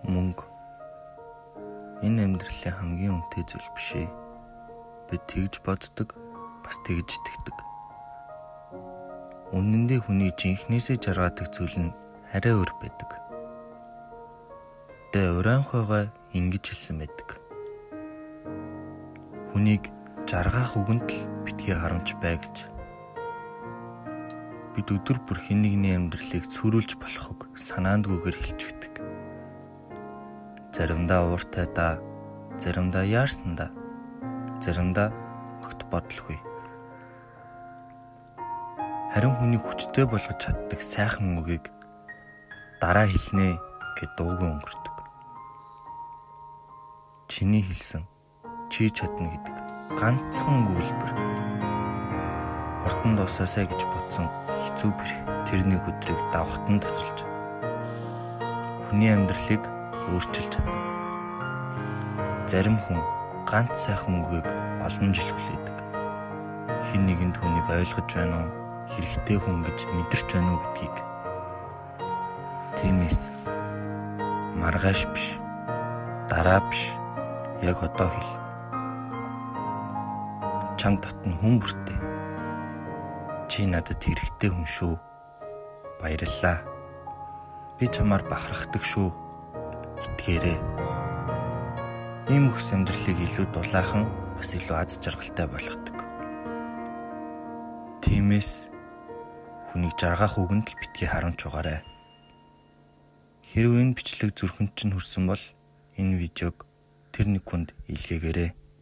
Мөнгө энэ амьдралын хамгийн үнэтэй зүйл биш ээ. Бид тэгж боддог, бас тэгж итгэдэг. Үнэндээ хүний жинхнээсээ жаргадаг зүйл нь арай өөр байдаг. Тэ урайхайгаа ингэж хэлсэн байдаг. Хүнийг жаргах үгэнд л битгий харамж бай гэж. Бид өдөр бүр хэн нэгний амьдралыг цөөрүүлж болохыг санаандгүйгээр хэлж өгдөг. Заримдаа ууртайдаа, заримдаа яарсандаа, заримдаа огт бодлогүй. Харин хүний хүчтэй болгож чаддаг сайхан үгийг дараа хэлнэ гэд дуугүй өнгөрдөг. Чиний хэлсэн чи чадна гэдэг ганцхан үйлбэр. Хурдан дуусаасай гэж бодсон хэцүү бэрх тэрний өдрийг давхтан тасалж хүний амьдралыг өөрчилж чадна. Зарим хүн ганц сайхан үгийг олон жил хүлээдэг. Хэн нэгэн түүнийг ойлгож байна уу, хэрэгтэй хүн гэж мэдэрч байна уу гэдгийг. Тиймээс маргааш биш, дараа биш, яг одоо хэл. Чам татна хүн бүртээ. Чи надад хэрэгтэй хүн шүү. Баярлалаа. Би чамаар бахархдаг шүү. Итгээрэй. Ийм хүс амьдралыг илүү дулаахан, бас илүү аз жаргалтай болгодог. Тиймээс хүнийг жаргах үгэнд л битгий харамж угаарай. Хэрвээ энэ бичлэг зүрхэнд чинь хүрсэн бол энэ видеог тэр нэг хүнд илгээгээрэй.